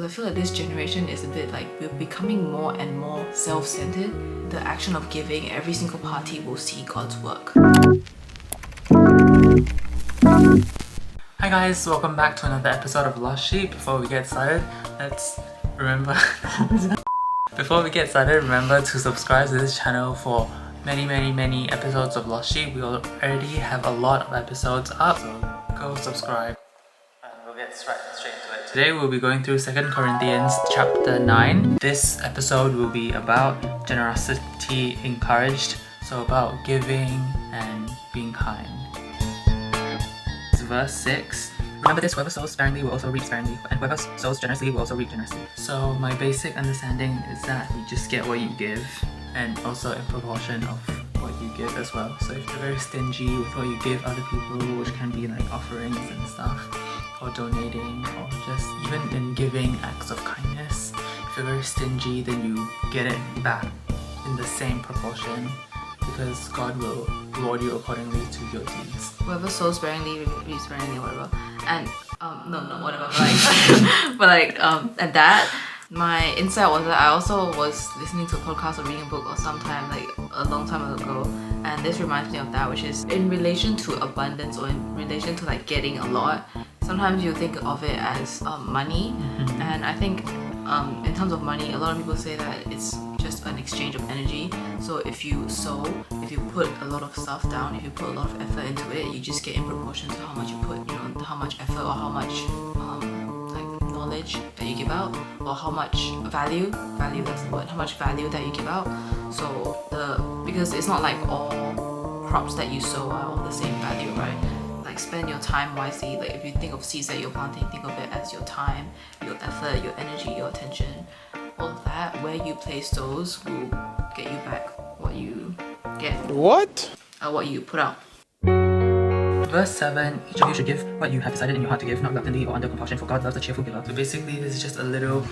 I feel like this generation is a bit like we're becoming more and more self-centered. The action of giving, every single party will see God's work. Hi guys, welcome back to another episode of Lost Sheep. Before we get started, remember to subscribe to this channel for many episodes of Lost Sheep. We already have a lot of episodes up, so go subscribe. And we'll get straight into it. Today we'll be going through 2 Corinthians chapter 9. This episode will be about generosity encouraged, so about giving and being kind. Verse 6. Remember this, whoever sows sparingly will also reap sparingly, and whoever sows generously will also reap generously. So my basic understanding is that you just get what you give, and also in proportion of what you give as well. So if you're very stingy with what you give other people, which can be like offerings and stuff, or donating, or just even in giving acts of kindness, if you're very stingy, then you get it back in the same proportion, because God will reward you accordingly to your deeds. Whoever sows sparingly reaps sparingly, whatever. And whatever. And that, my insight was that I also was listening to a podcast or reading a book or sometime like a long time ago, and this reminds me of that, which is in relation to abundance or in relation to like getting a lot. Sometimes you think of it as money, and I think in terms of money, a lot of people say that it's just an exchange of energy. So if you sow, if you put a lot of stuff down, if you put a lot of effort into it, you just get in proportion to how much you put, how much effort or how much like knowledge that you give out, or how much value, that's the word, how much value that you give out. So because it's not like all crops that you sow are all the same value, right? Like spend your time wisely. Like if you think of seeds that you're planting, think of it as your time, your effort, your energy, your attention. All of that, where you place those will get you back what you get. What? What you put out. Verse 7, each of you should give what you have decided in your heart to give, not reluctantly or under compulsion, for God loves a cheerful giver. So basically this is just a little...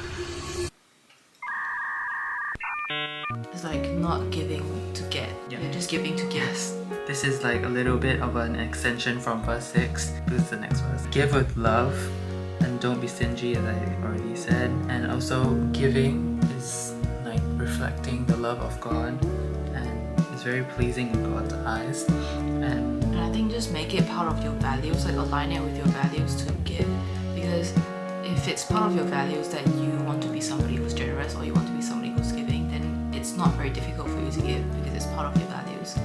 It's like not giving to get. Yeah. You're just giving to give. Yes. This is like a little bit of an extension from verse 6. This is the next verse. Give with love, and don't be stingy, as I already said. And also giving is like reflecting the love of God, and it's very pleasing in God's eyes. And I think just make it part of your values, like align it with your values to give. Because if it's part of your values that you want to be somebody who's generous or you want to be somebody who's giving, then it's not very difficult for you to give because it's part of your values.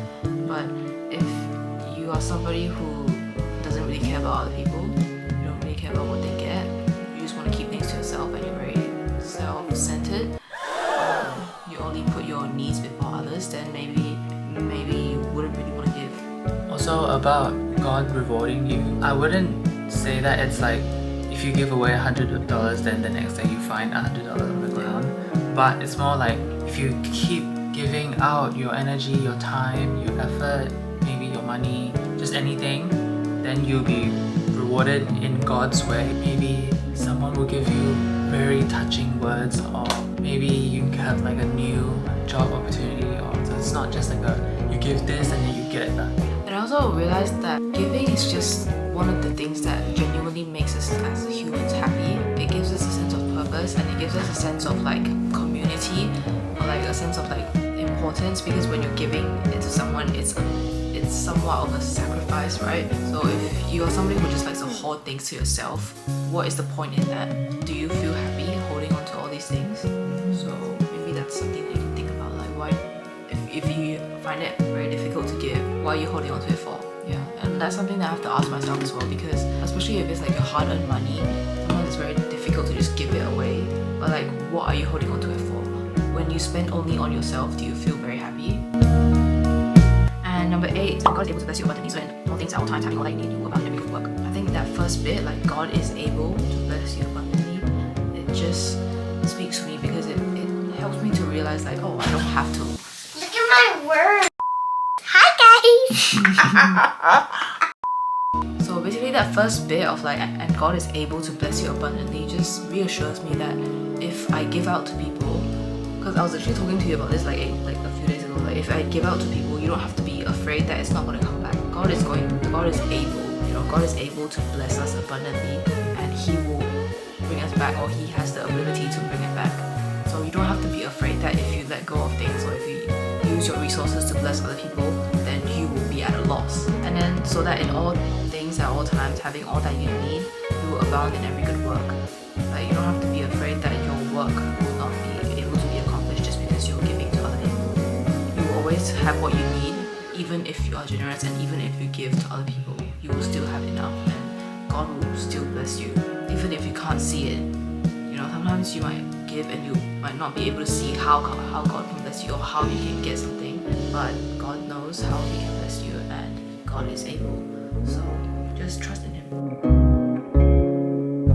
But if you are somebody who doesn't really care about other people, you don't really care about what they get, you just want to keep things to yourself and you're very self-centered, you only put your needs before others, then maybe you wouldn't really want to give. also about God rewarding you, I wouldn't say that it's like if you give away $100, then the next day you find $100 on the ground. But it's more like if you keep giving out your energy, your time, your effort, maybe your money, just anything, then you'll be rewarded in God's way. Maybe someone will give you very touching words, or maybe you have like a new job opportunity, or so it's not just like you give this and then you get it back. And I also realized that giving is just one of the things that genuinely makes us as humans happy. It gives us a sense of purpose, and it gives us a sense of like community, or like a sense of like importance, because when you're giving it to someone, it's somewhat of a sacrifice, right? So if you are somebody who just likes to hoard things to yourself, what is the point in that? Do you feel happy holding on to all these things? So maybe that's something that you can think about, like why, if you find it very difficult to give, why are you holding on to it for? Yeah, and that's something that I have to ask myself as well, because especially if it's like your hard-earned money, sometimes it's very difficult to just give it away. But like, what are you holding on to it for? When you spend only on yourself, do you feel very happy? And number 8, God is able to bless you abundantly, so in all things at all times, having all that you need, you will abound in every good work. I think that first bit, like God is able to bless you abundantly, it just speaks to me, because it helps me to realize like, oh, I don't have to. Look at my word. Hi guys. So basically that first bit of like, and God is able to bless you abundantly, just reassures me that if I give out to people, because I was actually talking to you about this like a few days ago, like if I give out to people, you don't have to be afraid that it's not going to come back. God is able, God is able to bless us abundantly, and He will bring us back, or He has the ability to bring it back. So you don't have to be afraid that if you let go of things, or if you use your resources to bless other people, then you will be at a loss. And then so that in all things at all times, having all that you need, you will abound in every good work. Like, you don't have to be afraid that your work will not be able to be accomplished just because you're giving to other people. You will always have what you need, even if you are generous, and even if you give to other people, you will still have enough, and God will still bless you, even if you can't see it. You know, sometimes you might give and you might not be able to see how God can bless you, or how you can get something, but God knows how He can bless you, and God is able. So just trust in Him.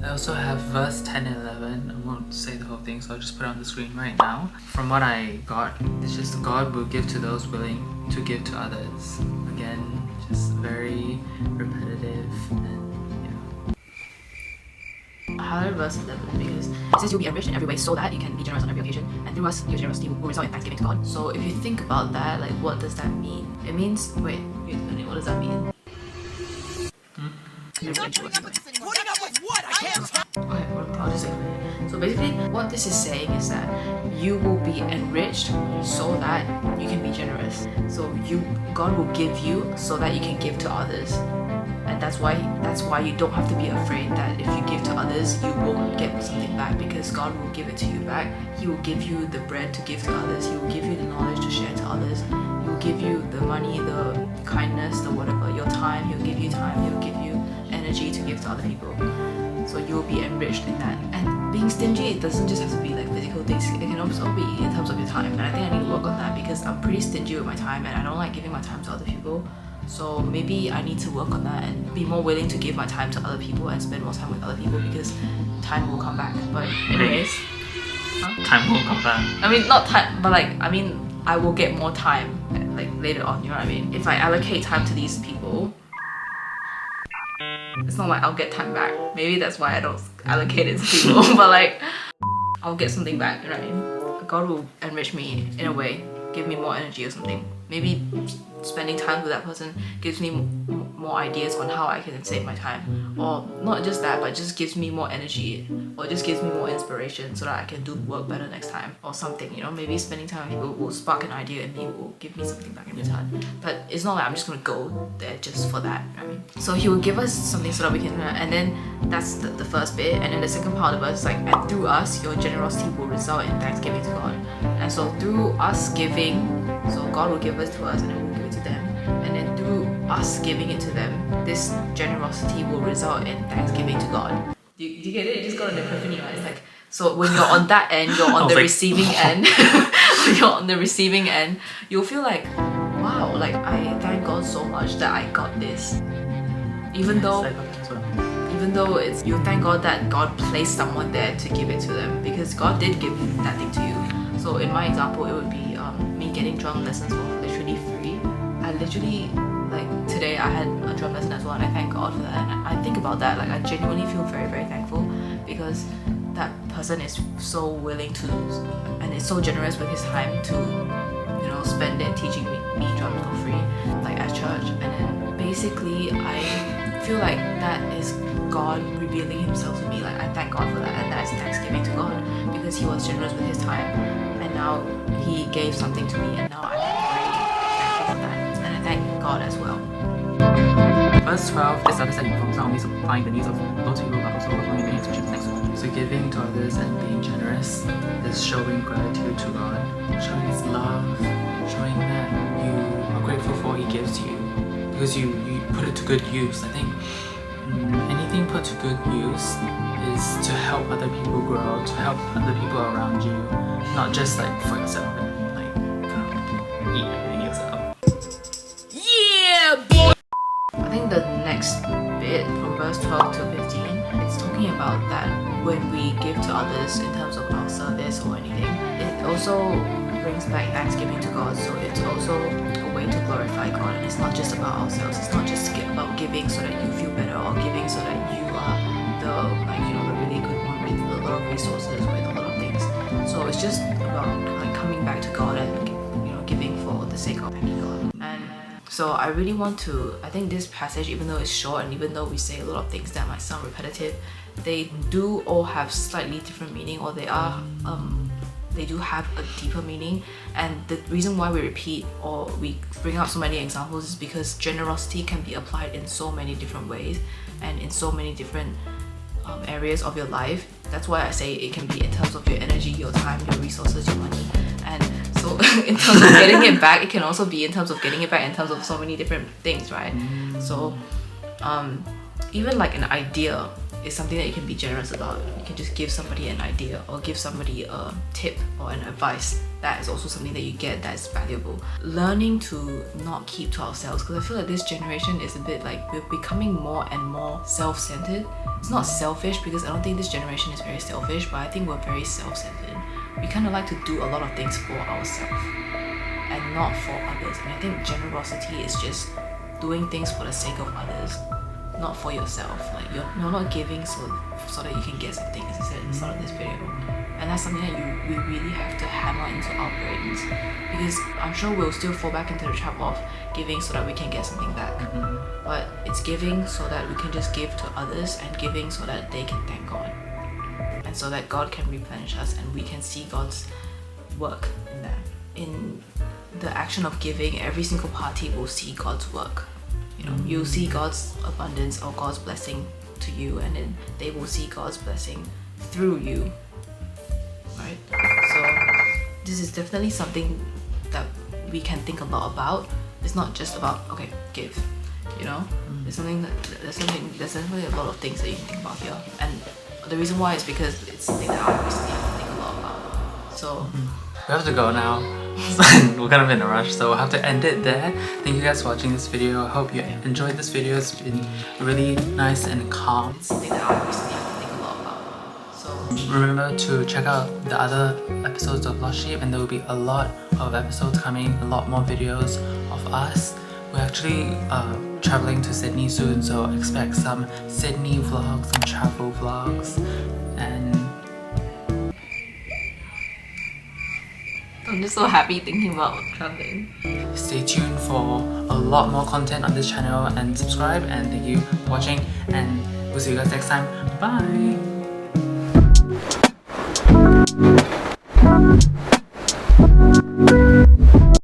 I also have verse 10 and 11. I won't say the whole thing, so I'll just put it on the screen right now. From what I got, it's just God will give to those willing to give to others. Again, just very repetitive, and I highlighted verse 11 because it says you'll be enriched in every way so that you can be generous on every occasion, and through us, your generosity will result in thanksgiving to God. So if you think about that, like, what does that mean? It means, wait, what does that mean? Okay, well, I'll just explain. So basically, what this is saying is that you will be enriched so that you can be generous. So God will give you so that you can give to others. And that's why you don't have to be afraid that if you give to others, you won't get something back, because God will give it to you back. He will give you the bread to give to others. He will give you the knowledge to share to others. He will give you the money, the kindness, the whatever, your time. He'll give you time. He'll give you energy to give to other people. So you will be enriched in that. And being stingy, it doesn't just have to be like physical things. It can also be in terms of your time. And I think I need to work on that, because I'm pretty stingy with my time, and I don't like giving my time to other people. So maybe I need to work on that and be more willing to give my time to other people and spend more time with other people, because time will come back. But anyways, time will come back. I mean, not time, but like, I mean, I will get more time like later on, you know what I mean? If I allocate time to these people, it's not like I'll get time back. Maybe that's why I don't allocate it to people, but like, I'll get something back, you know what I mean? God will enrich me in a way, give me more energy or something. Maybe spending time with that person gives me more ideas on how I can save my time, or not just that, but just gives me more energy, or just gives me more inspiration so that I can do work better next time, or something, you know. Maybe spending time with people will spark an idea in me, will give me something back in return. But it's not like I'm just gonna go there just for that, you know what I mean? So He will give us something so that we can, and then that's the first bit, and then the second part of the verse is like, and through us your generosity will result in thanksgiving to God. And so through us giving, so God will give us to us, and then we'll give it to them, and then through us giving it to them, this generosity will result in thanksgiving to God. Do you get it? You just got an epiphany, right? It's like, so when you're on that end, you're on the receiving end. When you're on the receiving end, you'll feel like, wow, like, I thank God so much that I got this. Even though it's, you thank God that God placed someone there to give it to them, because God did give that thing to you. So in my example, it would be me getting drum lessons for literally free. I literally, like, today I had a drum lesson as well, and I thank God for that. And I think about that, like, I genuinely feel very, very thankful, because that person is so willing to, and is so generous with his time to, you know, spend it teaching me drums for free, like, at church. And then basically I feel like that is God revealing Himself to me. Like, I thank God for that, and that's thanksgiving to God, because He was generous with His time, and now He gave something to me, and now I'm very thankful for that, and I thank God as well. Verse 12 establishes that reforms not only supplying the needs of those people, but also performing the expectations next one. So giving to others and being generous is showing gratitude to God, showing His love, showing that you are grateful for what He gives you, because you put it to good use. I think anything put to good use is to help other people grow, to help other people around you, not just like for yourself, like eat everything yourself. Yeah, boy! I think the next bit from verse 12 to 15, it's talking about that when we give to others in terms of our service or anything, it also brings back thanksgiving to God. So it's also a way to glorify God, and it's not just about ourselves. It's not just about giving so that you feel better, or giving so that you are the, like, you know, the really good one with a lot of resources, with a lot of things. So it's just about like coming back to God and, you know, giving for the sake of thanking God. And so I really want to, I think this passage, even though it's short and even though we say a lot of things that might sound repetitive, they do all have slightly different meaning, or they do have a deeper meaning. And the reason why we repeat or we bring out so many examples is because generosity can be applied in so many different ways and in so many different areas of your life. That's why I say it can be in terms of your energy, your time, your resources, your money. And so in terms of getting it back, it can also be in terms of getting it back in terms of so many different things, right? So even like an idea is something that you can be generous about. You can just give somebody an idea or give somebody a tip or an advice. That is also something that you get that is valuable. Learning to not keep to ourselves, because I feel like this generation is a bit like we're becoming more and more self-centered. It's not selfish, because I don't think this generation is very selfish, but I think we're very self-centered. We kind of like to do a lot of things for ourselves and not for others. And I think generosity is just doing things for the sake of others, not for yourself. Like you're not giving so that you can get something, as I said at the start of this video. And that's something that we really have to hammer into our brains, because I'm sure we'll still fall back into the trap of giving so that we can get something back. But it's giving so that we can just give to others, and giving so that they can thank God, and so that God can replenish us and we can see God's work in that. In the action of giving, every single party will see God's work. You know, you'll see God's abundance or God's blessing to you, and then they will see God's blessing through you, right? So this is definitely something that we can think a lot about. It's not just about, okay, give, you know? There's definitely a lot of things that you can think about here. And the reason why is because it's something that I recently have to think a lot about. So we have to go now. We're kind of in a rush, so we'll have to end it there. Thank you guys for watching this video. I hope you enjoyed this video. It's been really nice and calm. It's something that I recently have to think a lot about. So remember to check out the other episodes of Lost Sheep, and there will be a lot of episodes coming, a lot more videos of us. We're actually traveling to Sydney soon, so expect some Sydney vlogs, some travel vlogs, and I'm just so happy thinking about traveling. stay tuned for a lot more content on this channel, and subscribe, and thank you for watching, and we'll see you guys next time. Bye!